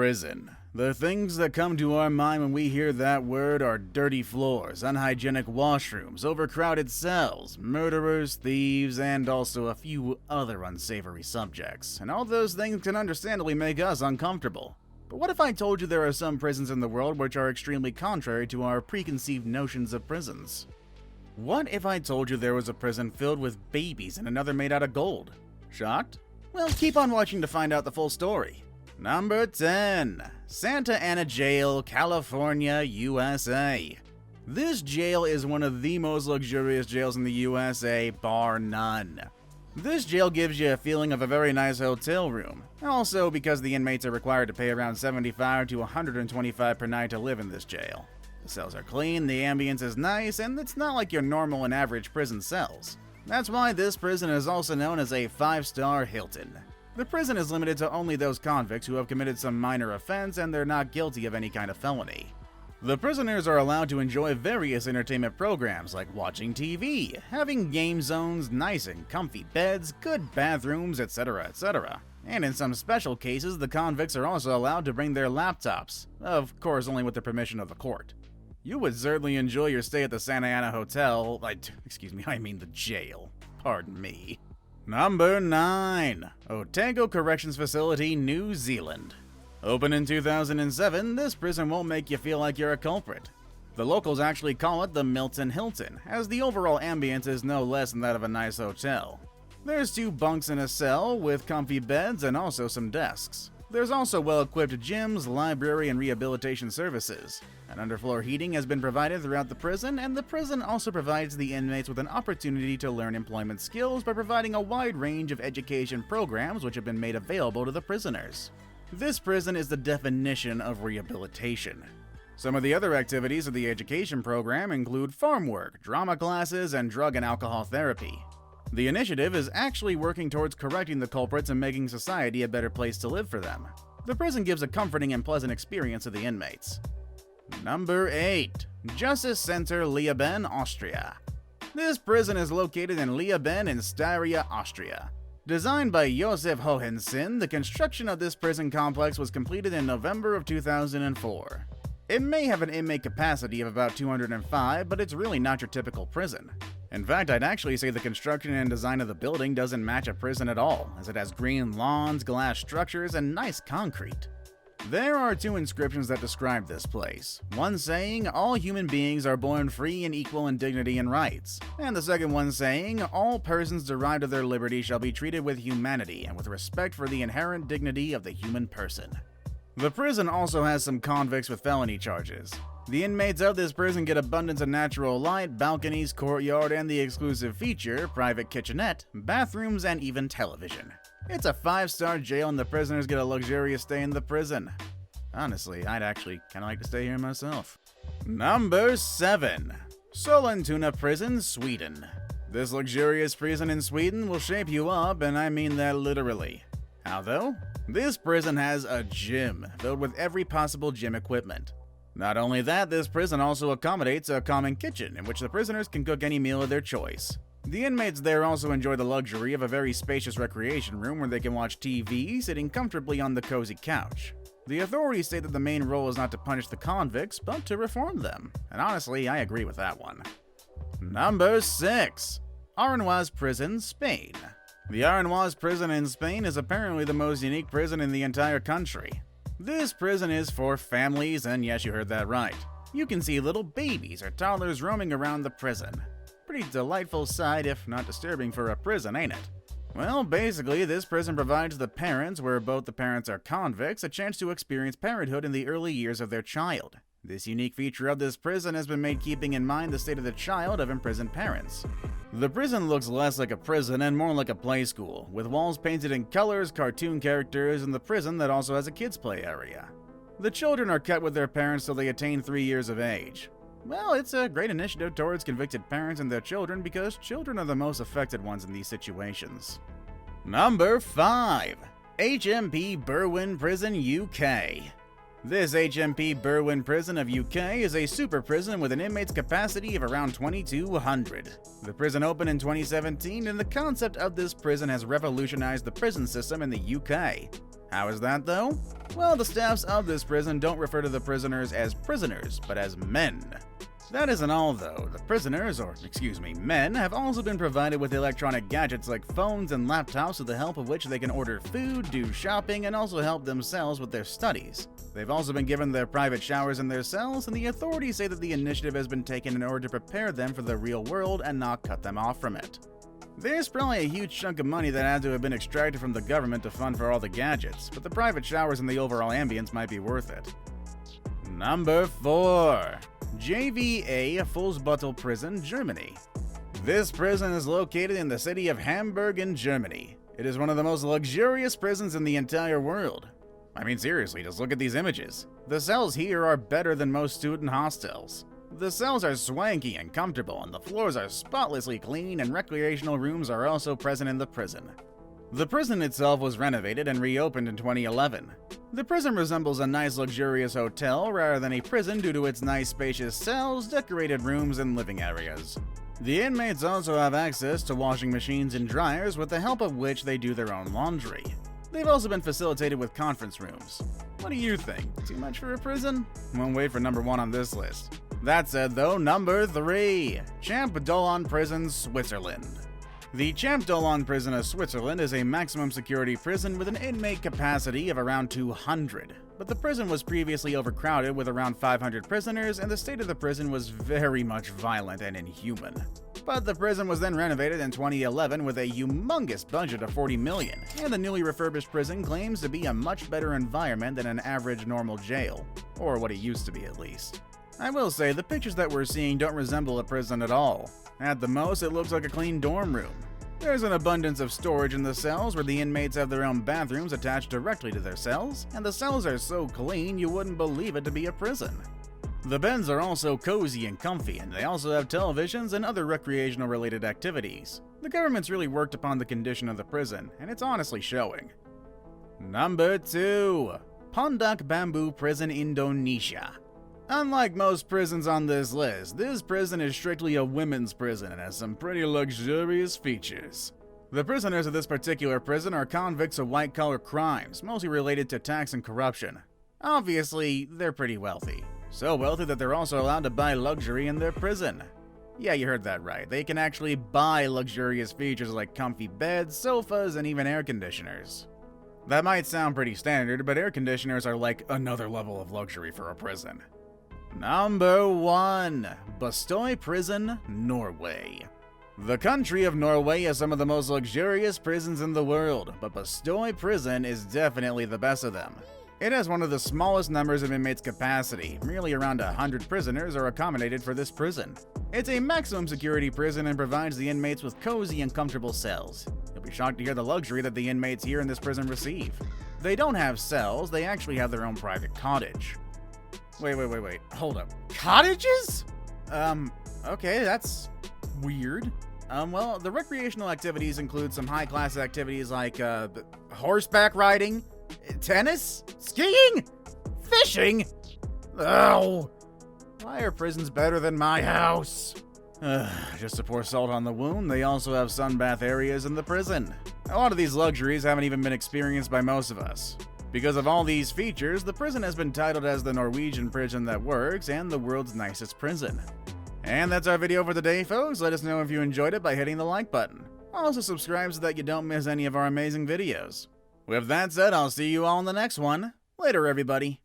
Prison. The things that come to our mind when we hear that word are dirty floors, unhygienic washrooms, overcrowded cells, murderers, thieves, and also a few other unsavory subjects. And all those things can understandably make us uncomfortable. But what if I told you there are some prisons in the world which are extremely contrary to our preconceived notions of prisons? What if I told you there was a prison filled with babies and another made out of gold? Shocked? Well, keep on watching to find out the full story. Number 10. Santa Ana Jail, California, USA. This jail is one of the most luxurious jails in the USA, bar none. This jail gives you a feeling of a very nice hotel room. Also, because the inmates are required to pay around $75 to $125 per night to live in this jail. The cells are clean, the ambience is nice, and it's not like your normal and average prison cells. That's why this prison is also known as a 5-star Hilton. The prison is limited to only those convicts who have committed some minor offense and they're not guilty of any kind of felony. The prisoners are allowed to enjoy various entertainment programs like watching TV, having game zones, nice and comfy beds, good bathrooms, etc., etc. And in some special cases, the convicts are also allowed to bring their laptops, of course only with the permission of the court. You would certainly enjoy your stay at the Santa Ana Hotel, I mean the jail. Pardon me. Number 9. Otago Corrections Facility, New Zealand. Opened in 2007, this prison won't make you feel like you're a culprit. The locals actually call it the Milton Hilton, as the overall ambience is no less than that of a nice hotel. There's 2 bunks in a cell with comfy beds and also some desks. There's also well-equipped gyms, library, and rehabilitation services. An underfloor heating has been provided throughout the prison, and the prison also provides the inmates with an opportunity to learn employment skills by providing a wide range of education programs which have been made available to the prisoners. This prison is the definition of rehabilitation. Some of the other activities of the education program include farm work, drama classes, and drug and alcohol therapy. The initiative is actually working towards correcting the culprits and making society a better place to live for them. The prison gives a comforting and pleasant experience to the inmates. Number 8. Justice Center, Leoben, Austria. This prison is located in Leoben in Styria, Austria. Designed by Josef Hohensen, the construction of this prison complex was completed in November of 2004. It may have an inmate capacity of about 205, but it's really not your typical prison. In fact, I'd actually say the construction and design of the building doesn't match a prison at all, as it has green lawns, glass structures, and nice concrete. There are 2 inscriptions that describe this place, one saying, "All human beings are born free and equal in dignity and rights," and the second one saying, "All persons derived of their liberty shall be treated with humanity and with respect for the inherent dignity of the human person." The prison also has some convicts with felony charges. The inmates of this prison get abundance of natural light, balconies, courtyard, and the exclusive feature, private kitchenette, bathrooms, and even television. It's a 5-star jail and the prisoners get a luxurious stay in the prison. Honestly, I'd actually kinda like to stay here myself. Number 7. Sollentuna Prison, Sweden. This luxurious prison in Sweden will shape you up, and I mean that literally. How though? This prison has a gym, filled with every possible gym equipment. Not only that, this prison also accommodates a common kitchen in which the prisoners can cook any meal of their choice. The inmates there also enjoy the luxury of a very spacious recreation room where they can watch TV, sitting comfortably on the cozy couch. The authorities say that the main role is not to punish the convicts, but to reform them. And honestly, I agree with that one. Number 6. Aranjuez Prison, Spain. The Aranjuez prison in Spain is apparently the most unique prison in the entire country. This prison is for families, and yes, you heard that right. You can see little babies or toddlers roaming around the prison. Pretty delightful sight, if not disturbing for a prison, ain't it? Well, basically, this prison provides the parents, where both the parents are convicts, a chance to experience parenthood in the early years of their child. This unique feature of this prison has been made keeping in mind the state of the child of imprisoned parents. The prison looks less like a prison and more like a play school, with walls painted in colors, cartoon characters, and the prison that also has a kids' play area. The children are kept with their parents till they attain 3 years of age. Well, it's a great initiative towards convicted parents and their children because children are the most affected ones in these situations. Number 5. HMP Berwyn Prison, UK. This HMP Berwyn Prison of UK is a super prison with an inmate's capacity of around 2,200. The prison opened in 2017, and the concept of this prison has revolutionized the prison system in the UK. How is that, though? Well, the staffs of this prison don't refer to the prisoners as prisoners, but as men. That isn't all, though. The prisoners, men, have also been provided with electronic gadgets like phones and laptops with the help of which they can order food, do shopping, and also help themselves with their studies. They've also been given their private showers in their cells, and the authorities say that the initiative has been taken in order to prepare them for the real world and not cut them off from it. There's probably a huge chunk of money that had to have been extracted from the government to fund for all the gadgets, but the private showers and the overall ambience might be worth it. Number 4. JVA Fuhlsbuettel Prison, Germany. This prison is located in the city of Hamburg in Germany. It is one of the most luxurious prisons in the entire world. I mean, seriously, just look at these images. The cells here are better than most student hostels. The cells are swanky and comfortable, and the floors are spotlessly clean, and recreational rooms are also present in the prison. The prison itself was renovated and reopened in 2011. The prison resembles a nice luxurious hotel rather than a prison due to its nice spacious cells, decorated rooms, and living areas. The inmates also have access to washing machines and dryers, with the help of which they do their own laundry. They've also been facilitated with conference rooms. What do you think? Too much for a prison? Won't wait for number 1 on this list. That said though, number 3. Champ-Dollon Prison, Switzerland. The Champ-Dollon Prison of Switzerland is a maximum security prison with an inmate capacity of around 200. But the prison was previously overcrowded with around 500 prisoners, and the state of the prison was very much violent and inhuman. But the prison was then renovated in 2011 with a humongous budget of $40 million, and the newly refurbished prison claims to be a much better environment than an average normal jail, or what it used to be at least. I will say, the pictures that we're seeing don't resemble a prison at all. At the most, it looks like a clean dorm room. There's an abundance of storage in the cells where the inmates have their own bathrooms attached directly to their cells, and the cells are so clean you wouldn't believe it to be a prison. The beds are also cozy and comfy, and they also have televisions and other recreational related activities. The government's really worked upon the condition of the prison, and it's honestly showing. Number 2. Pundak Bamboo Prison, Indonesia. Unlike most prisons on this list, this prison is strictly a women's prison and has some pretty luxurious features. The prisoners of this particular prison are convicts of white-collar crimes, mostly related to tax and corruption. Obviously, they're pretty wealthy. So wealthy that they're also allowed to buy luxury in their prison. Yeah, you heard that right. They can actually buy luxurious features like comfy beds, sofas, and even air conditioners. That might sound pretty standard, but air conditioners are like another level of luxury for a prison. Number 1. Bastoy Prison, Norway. The country of Norway has some of the most luxurious prisons in the world, but Bastoy Prison is definitely the best of them. It has one of the smallest numbers of inmates capacity. Merely around 100 prisoners are accommodated for this prison. It's a maximum security prison and provides the inmates with cozy and comfortable cells. You'll be shocked to hear the luxury that the inmates here in this prison receive. They don't have cells, they actually have their own private cottage. Wait. Hold up. Cottages? Okay, that's weird. Well, the recreational activities include some high-class activities like, horseback riding, tennis, skiing, fishing. Oh, why are prisons better than my house? Just to pour salt on the wound, they also have sunbath areas in the prison. A lot of these luxuries haven't even been experienced by most of us. Because of all these features, the prison has been titled as the Norwegian prison that works and the world's nicest prison. And that's our video for today, folks. Let us know if you enjoyed it by hitting the like button. Also subscribe so that you don't miss any of our amazing videos. With that said, I'll see you all in the next one. Later, everybody.